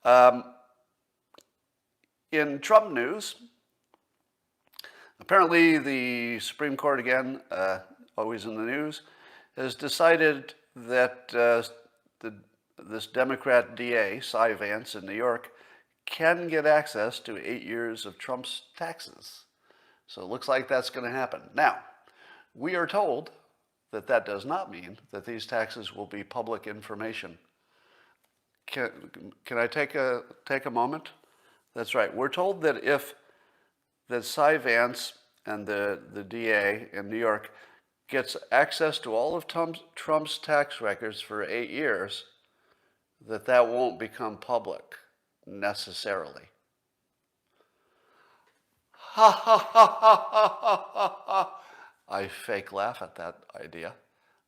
Um, in Trump news, apparently the Supreme Court, again, always in the news, has decided that this Democrat DA, Cy Vance in New York, can get access to 8 years of Trump's taxes. So it looks like that's going to happen. Now, we are told that that does not mean that these taxes will be public information. Can I take a moment? That's right. We're told that that Cy Vance and the DA in New York gets access to all of Trump's tax records for 8 years, that won't become public necessarily. Ha ha ha ha ha ha ha. I fake laugh at that idea.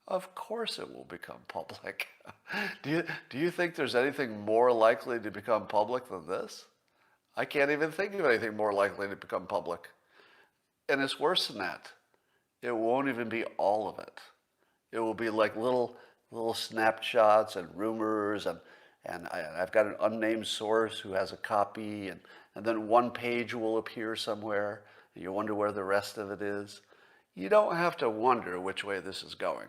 Of course it will become public. Do you think there's anything more likely to become public than this? I can't even think of anything more likely to become public. And it's worse than that. It won't even be all of it. It will be like little snapshots and rumors, and I've got an unnamed source who has a copy, and then one page will appear somewhere, and you wonder where the rest of it is. You don't have to wonder which way this is going,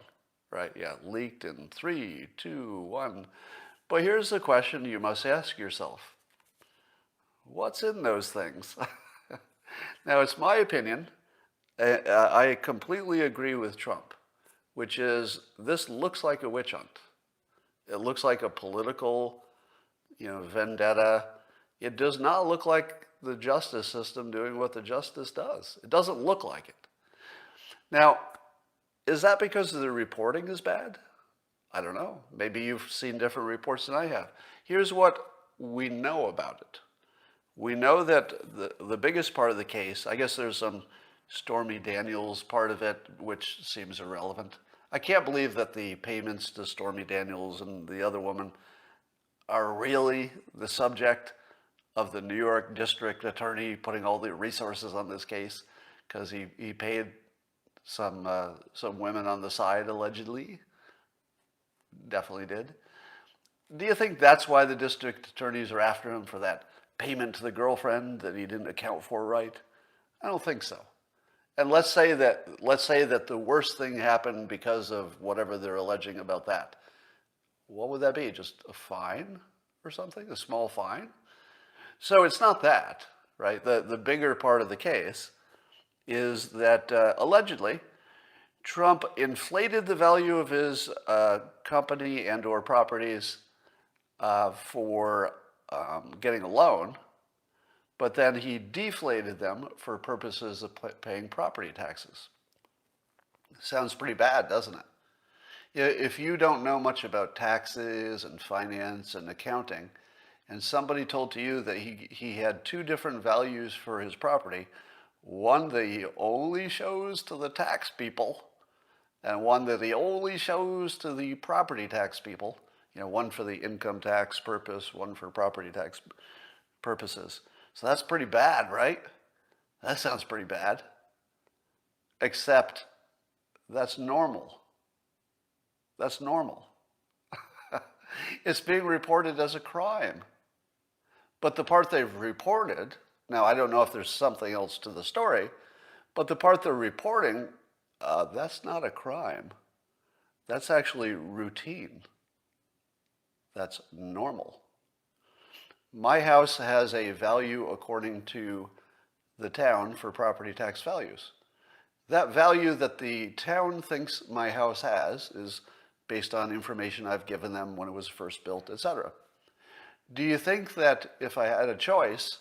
right? Yeah, leaked in 3, 2, 1. But here's the question you must ask yourself. What's in those things? Now, it's my opinion. I completely agree with Trump, which is this looks like a witch hunt. It looks like a political, vendetta. It does not look like the justice system doing what the justice does. It doesn't look like it. Now, is that because the reporting is bad? I don't know. Maybe you've seen different reports than I have. Here's what we know about it. We know that the biggest part of the case, I guess there's some Stormy Daniels part of it, which seems irrelevant. I can't believe that the payments to Stormy Daniels and the other woman are really the subject of the New York district attorney putting all the resources on this case because he paid some women on the side, allegedly. Definitely did. Do you think that's why the district attorneys are after him, for that payment to the girlfriend that he didn't account for right? I don't think so. And let's say that the worst thing happened because of whatever they're alleging about that. What would that be? Just a fine or something? A small fine? So it's not that, right? The bigger part of the case is that allegedly Trump inflated the value of his company and or properties for getting a loan, but then he deflated them for purposes of paying property taxes. Sounds pretty bad, doesn't it? If you don't know much about taxes and finance and accounting, and somebody told to you that he had two different values for his property, one that he only shows to the tax people, and one that he only shows to the property tax people, one for the income tax purpose, one for property tax purposes. So that's pretty bad, right? That sounds pretty bad. Except that's normal. That's normal. It's being reported as a crime. But the part they've reported, now I don't know if there's something else to the story, but the part they're reporting, that's not a crime. That's actually routine. That's normal. My house has a value according to the town for property tax values. That value that the town thinks my house has is based on information I've given them when it was first built, etc. Do you think that if I had a choice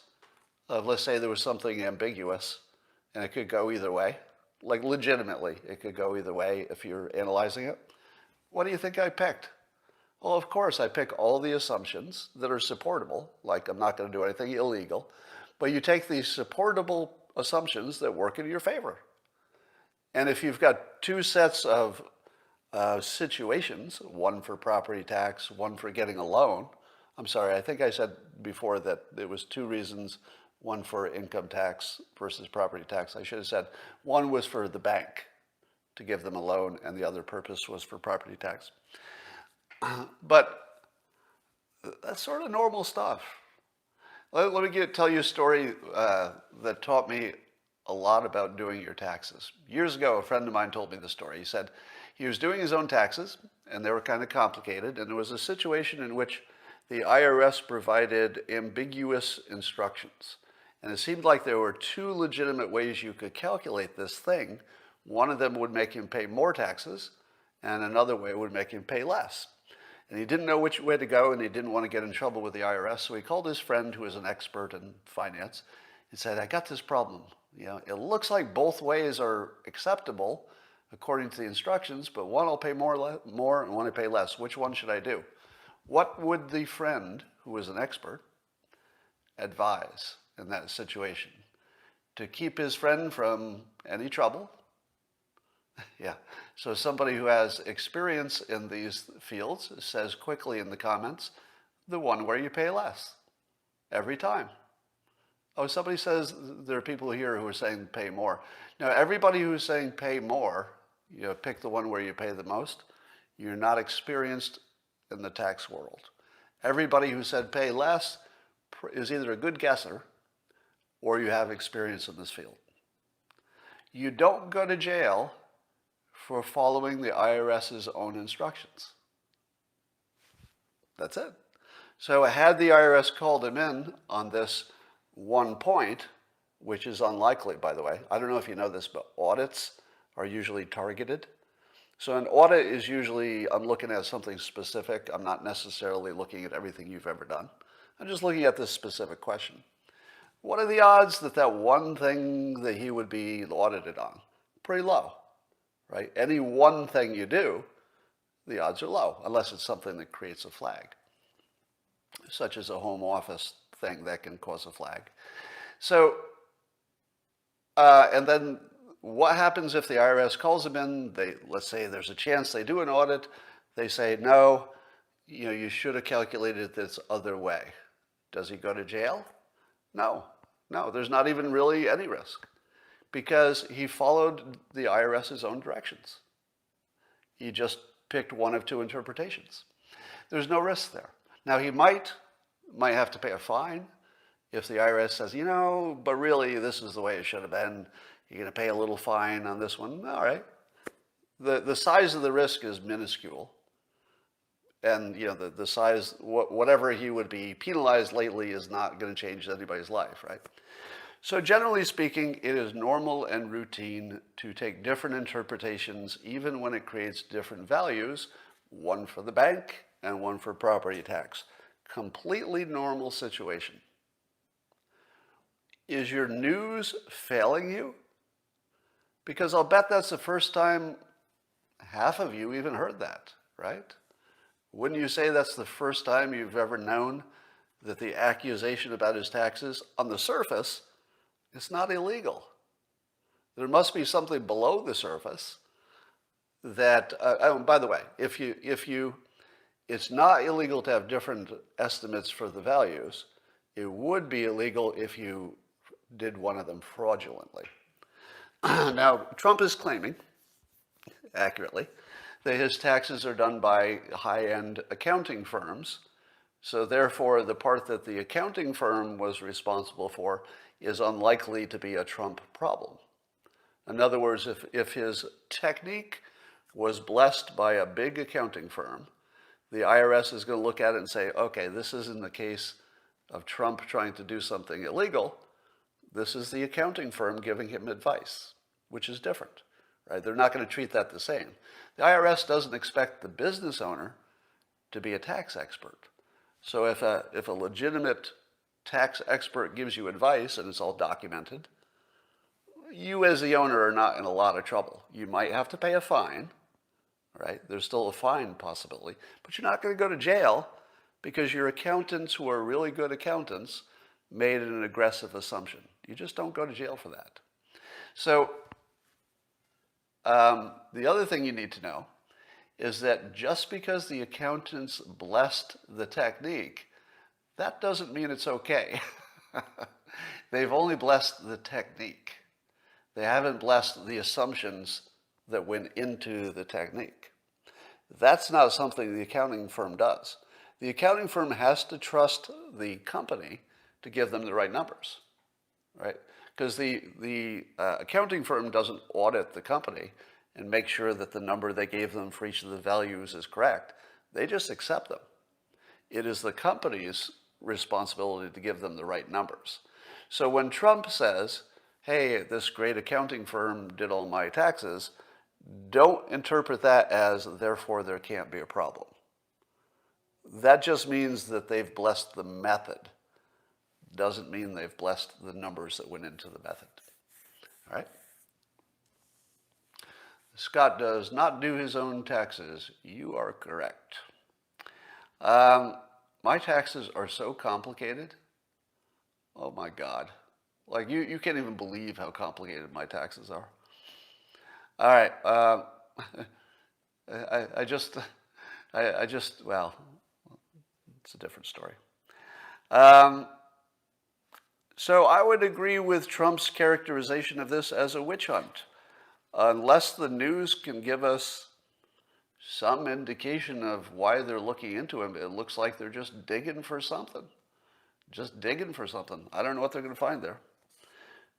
of, let's say there was something ambiguous and it could go either way, like legitimately it could go either way if you're analyzing it, what do you think I picked? Well, of course, I pick all the assumptions that are supportable, like I'm not going to do anything illegal, but you take these supportable assumptions that work in your favor. And if you've got two sets of situations, one for property tax, one for getting a loan, I'm sorry, I think I said before that there was two reasons, one for income tax versus property tax. I should have said one was for the bank to give them a loan and the other purpose was for property tax. But That's sort of normal stuff. Let me tell you a story that taught me a lot about doing your taxes. Years ago, a friend of mine told me the story. He said he was doing his own taxes, and they were kind of complicated, and there was a situation in which the IRS provided ambiguous instructions. And it seemed like there were two legitimate ways you could calculate this thing. One of them would make him pay more taxes, and another way would make him pay less. And he didn't know which way to go, and he didn't want to get in trouble with the IRS, so he called his friend who was an expert in finance and said, I got this problem. It looks like both ways are acceptable according to the instructions, but one I'll pay more and one I pay less. Which one should I do? What would the friend, who was an expert, advise in that situation? To keep his friend from any trouble? Yeah. So somebody who has experience in these fields says quickly in the comments, the one where you pay less every time. Oh, somebody says there are people here who are saying pay more. Now, everybody who's saying pay more, pick the one where you pay the most, you're not experienced in the tax world. Everybody who said pay less is either a good guesser or you have experience in this field. You don't go to jail for following the IRS's own instructions. That's it. So had the IRS called him in on this one point, which is unlikely, by the way. I don't know if you know this, but audits are usually targeted. So an audit is usually, I'm looking at something specific. I'm not necessarily looking at everything you've ever done. I'm just looking at this specific question. What are the odds that that one thing that he would be audited on? Pretty low, right? Any one thing you do, the odds are low, unless it's something that creates a flag, such as a home office thing that can cause a flag. So, and then what happens if the IRS calls them in? Let's say there's a chance they do an audit. They say, no, you should have calculated it this other way. Does he go to jail? No, there's not even really any risk because he followed the IRS's own directions. He just picked one of two interpretations. There's no risk there. Now he might have to pay a fine if the IRS says, but really this is the way it should have been. You're going to pay a little fine on this one. All right. The size of the risk is minuscule. And, the size, whatever he would be penalized lately is not going to change anybody's life, right? So generally speaking, it is normal and routine to take different interpretations, even when it creates different values, one for the bank and one for property tax. Completely normal situation. Is your news failing you? Because I'll bet that's the first time half of you even heard that, right? Wouldn't you say that's the first time you've ever known that the accusation about his taxes, on the surface, it's not illegal? There must be something below the surface that, by the way, it's not illegal to have different estimates for the values. It would be illegal if you did one of them fraudulently. Now, Trump is claiming, accurately, that his taxes are done by high-end accounting firms. So therefore, the part that the accounting firm was responsible for is unlikely to be a Trump problem. In other words, if his technique was blessed by a big accounting firm, the IRS is going to look at it and say, okay, this isn't the case of Trump trying to do something illegal. This is the accounting firm giving him advice, which is different, right? They're not going to treat that the same. The IRS doesn't expect the business owner to be a tax expert. So if a legitimate tax expert gives you advice and it's all documented, you as the owner are not in a lot of trouble. You might have to pay a fine, right? There's still a fine possibility, but you're not going to go to jail because your accountants who are really good accountants made an aggressive assumption. You just don't go to jail for that. So the other thing you need to know is that just because the accountants blessed the technique, that doesn't mean it's okay. They've only blessed the technique. They haven't blessed the assumptions that went into the technique. That's not something the accounting firm does. The accounting firm has to trust the company to give them the right numbers, right? Because the accounting firm doesn't audit the company and make sure that the number they gave them for each of the values is correct. They just accept them. It is the company's responsibility to give them the right numbers. So when Trump says, hey, this great accounting firm did all my taxes, don't interpret that as, therefore, there can't be a problem. That just means that they've blessed the method. Doesn't mean they've blessed the numbers that went into the method. All right? Scott does not do his own taxes. You are correct. My taxes are so complicated. Oh my God. Like you can't even believe how complicated my taxes are. All right. I just, well, it's a different story. So I would agree with Trump's characterization of this as a witch hunt. Unless the news can give us some indication of why they're looking into him, it looks like they're just digging for something. Just digging for something. I don't know what they're going to find there.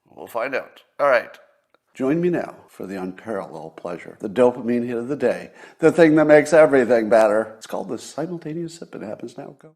We'll find out. All right. Join me now for the unparalleled pleasure, the dopamine hit of the day, the thing that makes everything better. It's called the simultaneous sip, and it happens now. Go.